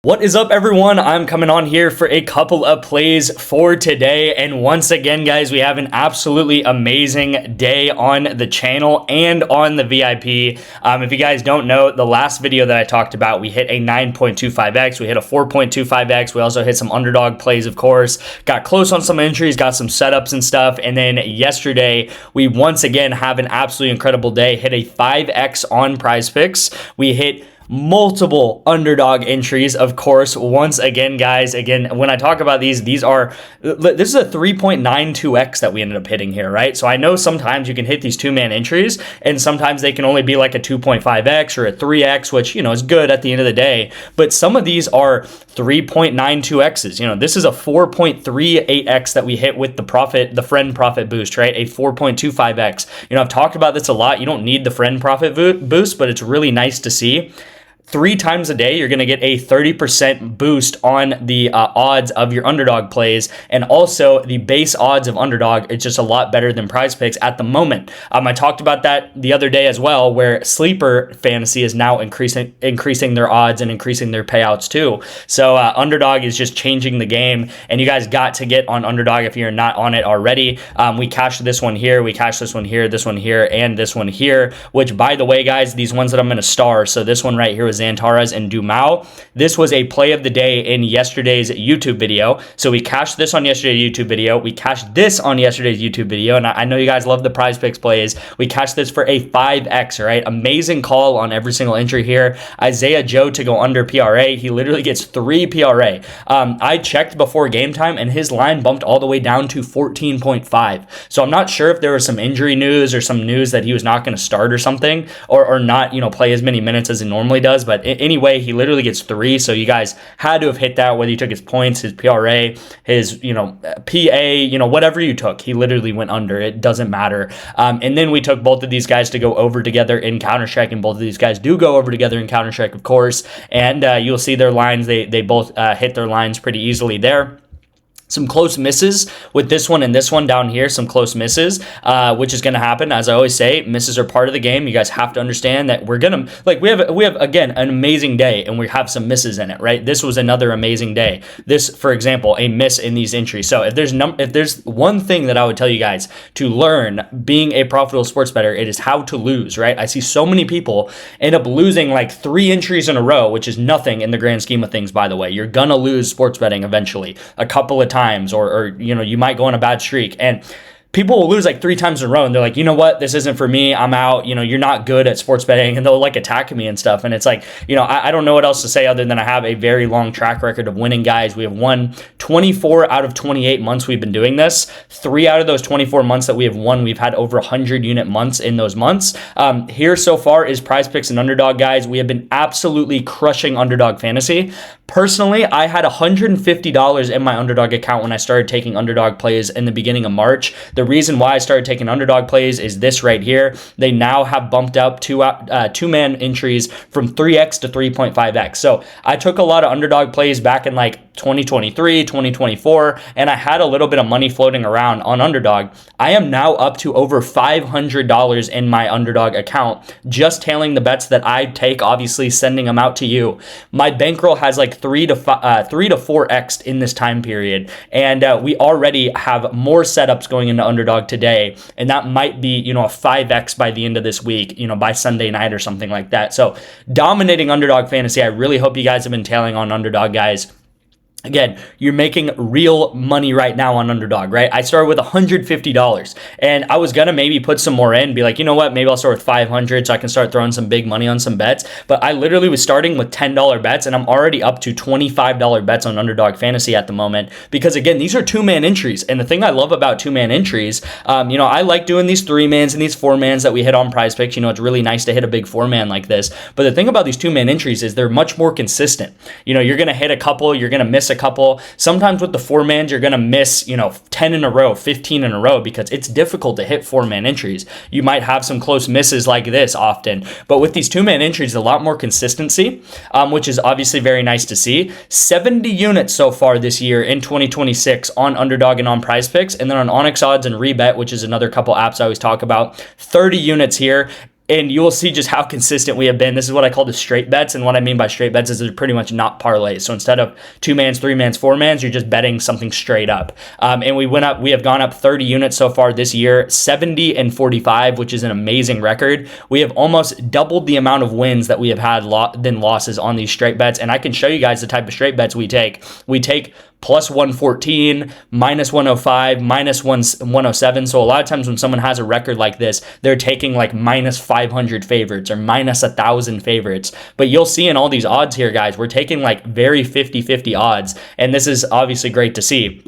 What is up, everyone? I'm coming on here for a couple of plays for today, and once again, guys, we have an absolutely amazing day on the channel and on the VIP. If you guys don't know, the last video that I talked about, we hit a 9.25x, we hit a 4.25x, we also hit some underdog plays, of course, got close on some entries, got some setups and stuff, and then yesterday, we once again have an absolutely incredible day, hit a 5x on PrizePicks, we hit multiple underdog entries, of course. Once again, guys, when I talk about these are, this is a 3.92x that we ended up hitting here, right? So I know sometimes you can hit these two-man entries, and sometimes they can only be like a 2.5x or a 3x, which, you know, is good at the end of the day. But some of these are 3.92x's. You know, this is a 4.38x that we hit with the friend profit boost, right? A 4.25x. You know, I've talked about this a lot. You don't need the friend profit boost, but it's really nice to see. 3 times a day, you're going to get a 30% boost on the odds of your underdog plays, and also the base odds of underdog is just a lot better than PrizePicks at the moment. I talked about that the other day as well, where sleeper fantasy is now increasing their odds and increasing their payouts too. So underdog is just changing the game, and you guys got to get on underdog if you're not on it already. We cashed this one here, we cashed this one here, this one here, and this one here, which, by the way, guys, these ones that I'm going to star, so this one right here was Zantares and Dumao. This was a play of the day in yesterday's YouTube video. So we cashed this on yesterday's YouTube video. We cashed this on yesterday's YouTube video. And I know you guys love the PrizePicks plays. We cashed this for a 5x, all right? Amazing call on every single entry here. Isaiah Joe to go under PRA. He literally gets 3 PRA. I checked before game time, and his line bumped all the way down to 14.5. So I'm not sure if there was some injury news or some news that he was not going to start or something, or not, you know, play as many minutes as he normally does. But anyway, he literally gets 3. So you guys had to have hit that, whether you took his points, his PRA, his, you know, PA, you know, whatever you took, he literally went under. It doesn't matter. And then we took both of these guys to go over together in Counter-Strike, and both of these guys do go over together in Counter-Strike, of course. And you'll see their lines. They both hit their lines pretty easily there. Some close misses with this one and this one down here, some close misses, which is going to happen. As I always say, misses are part of the game. You guys have to understand that we're going to, like, we have again, an amazing day, and we have some misses in it, right? This was another amazing day. This, for example, a miss in these entries. So if there's one thing that I would tell you guys to learn being a profitable sports bettor, it is how to lose, right? I see so many people end up losing like 3 entries in a row, which is nothing in the grand scheme of things, by the way. You're going to lose sports betting eventually a couple of times, or you know, you might go on a bad streak, and people will lose like 3 times in a row, and they're like, you know what, this isn't for me, I'm out, you know, you're not good at sports betting, and they'll like attack me and stuff. And it's like, you know, I don't know what else to say other than I have a very long track record of winning, guys. We have won 24 out of 28 months we've been doing this. 3 out of those 24 months that we have won, we've had over 100 unit months in those months. Here so far is PrizePicks and underdog, guys. We have been absolutely crushing underdog fantasy. Personally, I had $150 in my underdog account when I started taking underdog plays in the beginning of March. The reason why I started taking underdog plays is this right here. They now have bumped up two-man entries from 3x to 3.5x. So I took a lot of underdog plays back in like 2023, 2024, and I had a little bit of money floating around on underdog. I am now up to over $500 in my underdog account, just tailing the bets that I take, obviously sending them out to you. My bankroll has like 3 to 4x in this time period, and we already have more setups going into underdog today, and that might be, you know, a 5x by the end of this week, you know, by Sunday night or something like that. So dominating underdog fantasy. I really hope you guys have been tailing on underdog, guys. Again, you're making real money right now on underdog, right? I started with $150, and I was going to maybe put some more in, be like, you know what, maybe I'll start with 500 so I can start throwing some big money on some bets. But I literally was starting with $10 bets, and I'm already up to $25 bets on underdog fantasy at the moment, because again, these are 2-man entries. And the thing I love about 2-man entries, you know, I like doing these 3-mans and these 4-mans that we hit on PrizePicks. You know, it's really nice to hit a big 4-man like this. But the thing about these 2-man entries is they're much more consistent. You know, you're going to hit a couple, you're going to miss a couple. Sometimes with the 4-mans, you're going to miss, you know, 10 in a row, 15 in a row, because it's difficult to hit 4-man entries. You might have some close misses like this often, but with these 2-man entries, a lot more consistency, which is obviously very nice to see. 70 units so far this year in 2026 on underdog and on PrizePicks, and then on ONYX odds and REBET, which is another couple apps I always talk about, 30 units here. and you will see just how consistent we have been. This is what I call the straight bets, and what I mean by straight bets is they're pretty much not parlays. So instead of 2-mans, 3-mans, 4-mans, you're just betting something straight up. And we have gone up 30 units so far this year, 70 and 45, which is an amazing record. We have almost doubled the amount of wins that we have had than losses on these straight bets, and I can show you guys the type of straight bets we take. We take plus 114, minus 105, minus 107. So a lot of times when someone has a record like this, they're taking like minus 500 favorites or minus 1,000 favorites. But you'll see in all these odds here, guys, we're taking like very 50-50 odds. And this is obviously great to see.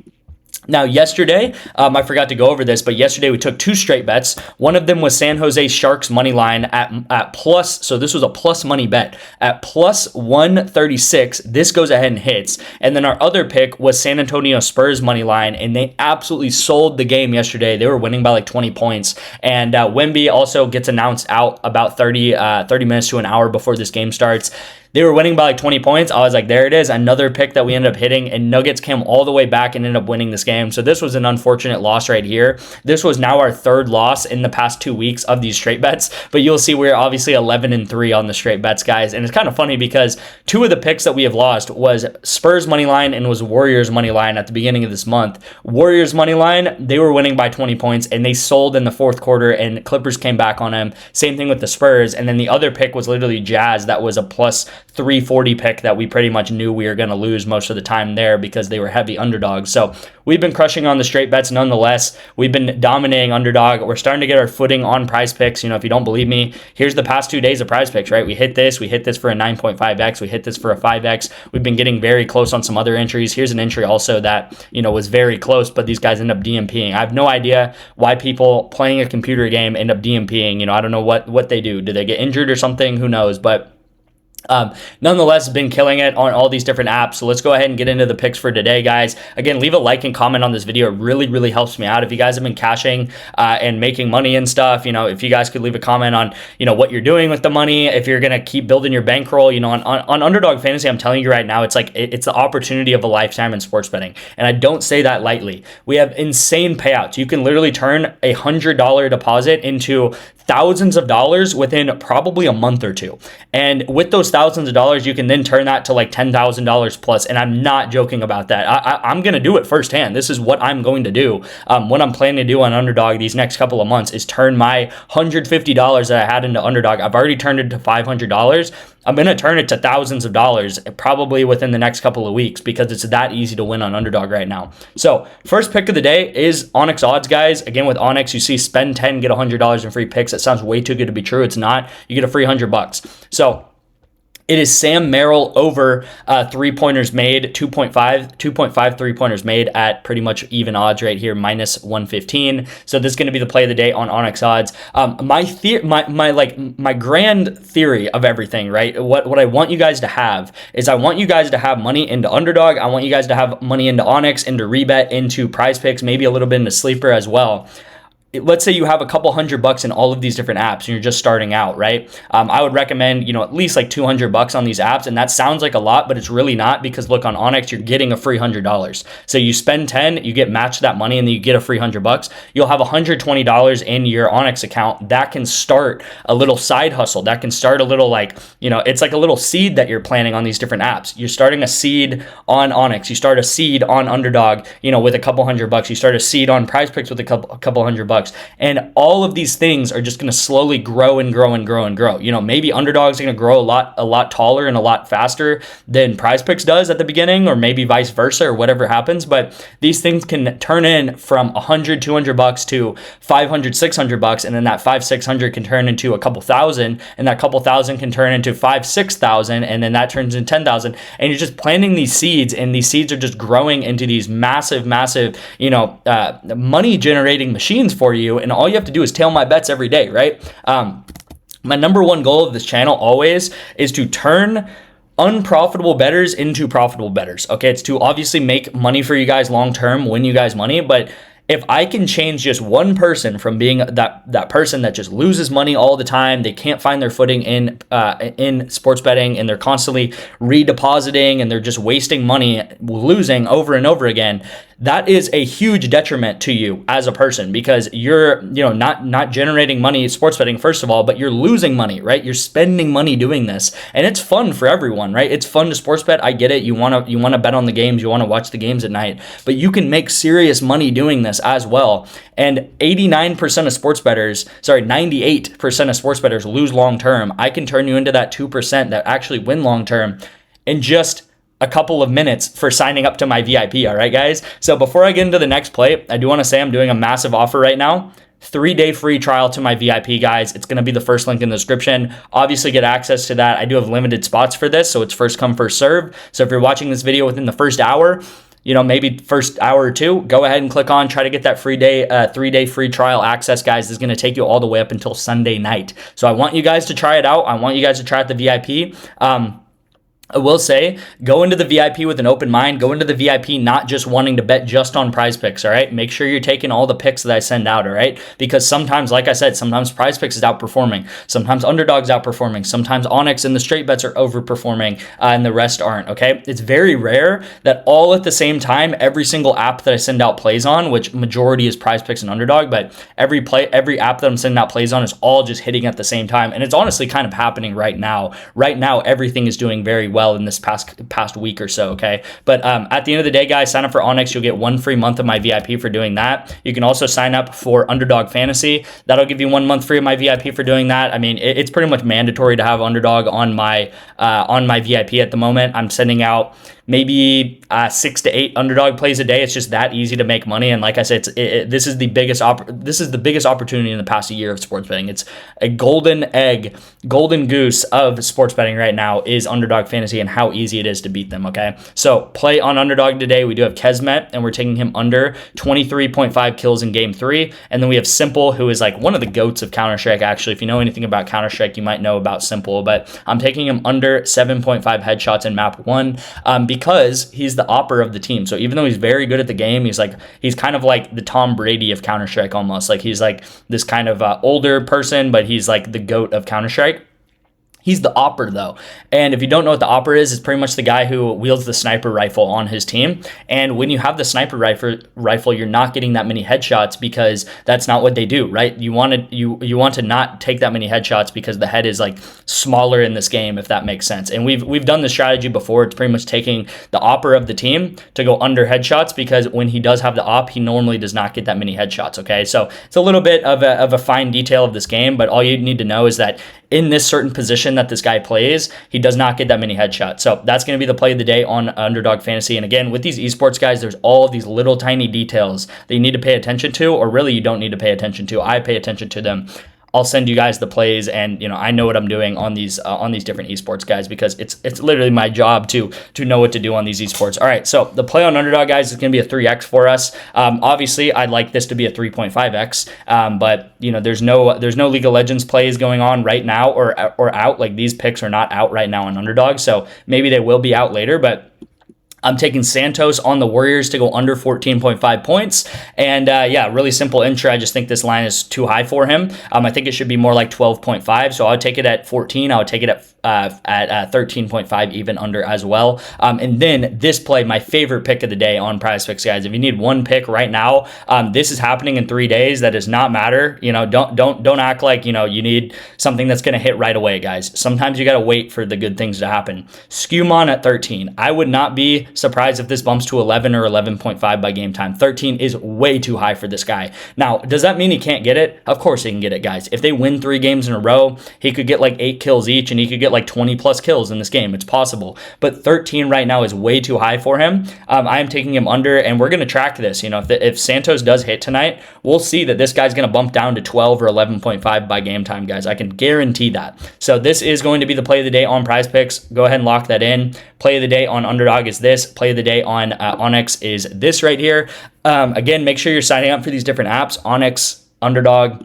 Now, yesterday, I forgot to go over this, but yesterday we took 2 straight bets. One of them was San Jose Sharks money line at plus, so this was a plus money bet at plus 136. This goes ahead and hits. And then our other pick was San Antonio Spurs money line, and they absolutely sold the game yesterday. They were winning by like 20 points. And Wemby also gets announced out about 30 minutes to an hour before this game starts. They were winning by like 20 points. I was like, there it is, another pick that we ended up hitting, and Nuggets came all the way back and ended up winning this game. So this was an unfortunate loss right here. This was now our 3rd loss in the past 2 weeks of these straight bets, but you'll see we're obviously 11-3 on the straight bets, guys. And it's kind of funny because 2 of the picks that we have lost was Spurs money line and was Warriors money line at the beginning of this month. Warriors money line, they were winning by 20 points, and they sold in the 4th quarter, and Clippers came back on them. Same thing with the Spurs. And then the other pick was literally Jazz. That was a plus 340 pick that we pretty much knew we were going to lose most of the time there because they were heavy underdogs. So we've been crushing on the straight bets nonetheless. We've been dominating underdog. We're starting to get our footing on PrizePicks. You know, if you don't believe me, here's the past 2 days of PrizePicks, right? We hit this for a 9.5x. We hit this for a 5x. We've been getting very close on some other entries. Here's an entry also that, you know, was very close, but these guys end up DMPing. I have no idea why people playing a computer game end up DMPing. You know, I don't know what they do. Do they get injured or something? Who knows? But nonetheless, been killing it on all these different apps. So let's go ahead and get into the picks for today, guys. Again, leave a like and comment on this video. It really helps me out. If you guys have been cashing and making money and stuff, you know, if you guys could leave a comment on, you know, what you're doing with the money, if you're going to keep building your bankroll, you know, on Underdog Fantasy, I'm telling you right now, it's like, it's the opportunity of a lifetime in sports betting. And I don't say that lightly. We have insane payouts. You can literally turn a $100 deposit into thousands of dollars within probably a month or 2. And with those thousands of dollars, you can then turn that to like $10,000 plus. And I'm not joking about that. I'm going to do it firsthand. This is what I'm going to do. What I'm planning to do on Underdog these next couple of months is turn my $150 that I had into Underdog. I've already turned it to $500. I'm going to turn it to thousands of dollars probably within the next couple of weeks because it's that easy to win on Underdog right now. So first pick of the day is ONYX odds, guys. Again, with ONYX, you see spend 10, get $100 in free picks. That sounds way too good to be true. It's not. You get a free $100. So it is Sam Merrill over 3-pointers made, 2.5 3-pointers made at pretty much even odds right here, minus 115. So this is going to be the play of the day on ONYX odds. My grand theory of everything, right? What I want you guys to have is I want you guys to have money into Underdog. I want you guys to have money into ONYX, into REBET, into PrizePicks, maybe a little bit into Sleeper as well. Let's say you have a couple $100 in all of these different apps and you're just starting out, right? I would recommend, you know, at least like $200 on these apps. And that sounds like a lot, but it's really not because look, on ONYX, you're getting a free $100. So you spend 10, you get matched that money and then you get a free $100. You'll have $120 in your ONYX account. That can start a little side hustle. That can start a little like, you know, it's like a little seed that you're planting on these different apps. You're starting a seed on ONYX. You start a seed on Underdog, you know, with a couple $100. You start a seed on PrizePicks with a couple $100. And all of these things are just going to slowly grow and grow and grow and grow. You know, maybe Underdog's going to grow a lot taller and a lot faster than PrizePicks does at the beginning, or maybe vice versa, or whatever happens. But these things can turn in from $100, $200 to $500, $600, and then that $500, $600 can turn into a couple thousand, and that couple thousand can turn into $5,000, $6,000, and then that turns into $10,000. And you're just planting these seeds, and these seeds are just growing into these massive, you know, money generating machines for you. And all you have to do is tail my bets every day, right? My number one goal of this channel always is to turn unprofitable bettors into profitable bettors. Okay, it's to obviously make money for you guys long term, win you guys money, but if I can change just one person from being that person that just loses money all the time, they can't find their footing in sports betting, and they're constantly redepositing and they're just wasting money, losing over and over again, that is a huge detriment to you as a person, because you're, not generating money sports betting, first of all, but you're losing money, right? You're spending money doing this, and it's fun for everyone, right? It's fun to sports bet. I get it. You want to bet on the games. You want to watch the games at night, but you can make serious money doing this as well. And 98% of sports bettors lose long term. I can turn you into that 2% that actually win long term in just a couple of minutes for signing up to my VIP. All right, guys. So before I get into the next play, I do want to say I'm doing a massive offer right now. 3-day free trial to my VIP, guys. It's going to be the first link in the description. Obviously, get access to that. I do have limited spots for this, so it's first come, first serve. So if you're watching this video within the first hour, maybe first hour or two, go ahead and click on, try to get that 3-day free trial access, guys. This is going to take you all the way up until Sunday night. So I want you guys to try it out. I want you guys to try out the VIP. I will say, go into the VIP with an open mind. Go into the VIP not just wanting to bet just on PrizePicks, all right? Make sure you're taking all the picks that I send out, all right? Because sometimes, like I said, sometimes PrizePicks is outperforming. Sometimes Underdog's outperforming. Sometimes ONYX and the straight bets are overperforming, and the rest aren't, okay? It's very rare that all at the same time, every single app that I send out plays on, which majority is PrizePicks and Underdog, but every app that I'm sending out plays on is all just hitting at the same time. And it's honestly kind of happening right now. Right now, everything is doing very well in this past week or so, okay? But at the end of the day, guys, sign up for ONYX. You'll get 1 free month of my VIP for doing that. You can also sign up for Underdog Fantasy. That'll give you 1 month free of my VIP for doing that. I mean, it's pretty much mandatory to have Underdog on my VIP at the moment. I'm sending out maybe 6 to 8 Underdog plays a day. It's just that easy to make money. And like I said, this is the biggest opportunity in the past year of sports betting. It's a golden goose of sports betting right now is Underdog Fantasy and how easy it is to beat them, okay? So play on Underdog today. We do have Kesmet, and we're taking him under 23.5 kills in game 3. And then we have Simple, who is like one of the goats of Counter-Strike, actually. If you know anything about Counter-Strike, you might know about Simple, but I'm taking him under 7.5 headshots in map 1 because he's the opper of the team. So even though he's very good at the game, he's kind of like the Tom Brady of Counter-Strike almost. Like he's like this kind of older person, but he's like the GOAT of Counter-Strike. He's the opper, though. And if you don't know what the opper is, it's pretty much the guy who wields the sniper rifle on his team. And when you have the sniper rifle, you're not getting that many headshots because that's not what they do, right? You want to not take that many headshots because the head is like smaller in this game, if that makes sense. And we've done this strategy before. It's pretty much taking the opper of the team to go under headshots, because when he does have the op, he normally does not get that many headshots, okay? So it's a little bit of a fine detail of this game, but all you need to know is that in this certain position that this guy plays, he does not get that many headshots. So that's going to be the play of the day on Underdog Fantasy. And again, with these esports guys, there's all of these little tiny details that you need to pay attention to, or really you don't need to pay attention to. I pay attention to them. I'll send you guys the plays, and I know what I'm doing on these different esports guys, because it's literally my job to know what to do on these esports. All right, so the play on Underdog, guys, is going to be a 3x for us. Obviously, I'd like this to be a 3.5x, but there's no League of Legends plays going on right now or out. Like these picks are not out right now on Underdog, so maybe they will be out later, but I'm taking Santos on the Warriors to go under 14.5 points. And really simple intro. I just think this line is too high for him. I think it should be more like 12.5. So I would take it at 14. I would take it at 13.5 even under as well. And then this play, my favorite pick of the day on PrizePicks, guys. If you need one pick right now, this is happening in 3 days. That does not matter. Don't act like you need something that's going to hit right away, guys. Sometimes you got to wait for the good things to happen. Skewmon at 13. I would not be surprised if this bumps to 11 or 11.5 by game time. 13 is way too high for this guy. Now, does that mean he can't get it? Of course he can get it, guys. If they win 3 games in a row, he could get like 8 kills each, and he could get like 20 plus kills in this game. It's possible. But 13 right now is way too high for him. I am taking him under, and we're going to track this. If Santos does hit tonight, we'll see that this guy's going to bump down to 12 or 11.5 by game time, guys. I can guarantee that. So this is going to be the play of the day on PrizePicks. Go ahead and lock that in. Play of the day on Underdog is this. Play of the day on ONYX is this right here. Again, make sure you're signing up for these different apps: ONYX, Underdog,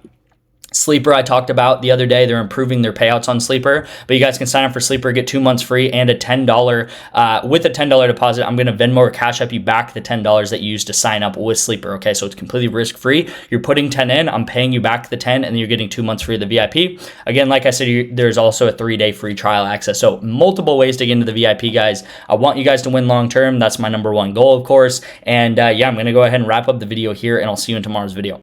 Sleeper, I talked about the other day. They're improving their payouts on Sleeper, but you guys can sign up for Sleeper, get 2 months free and a $10 with a $10 deposit. I'm going to Venmo or Cash App you back the $10 that you used to sign up with Sleeper. Okay, so it's completely risk free. You're putting 10 in, I'm paying you back the 10, and then you're getting 2 months free of the VIP. Again, like I said, there's also a 3-day free trial access. So multiple ways to get into the VIP, guys. I want you guys to win long term. That's my #1 goal, of course. And yeah, I'm going to go ahead and wrap up the video here, and I'll see you in tomorrow's video.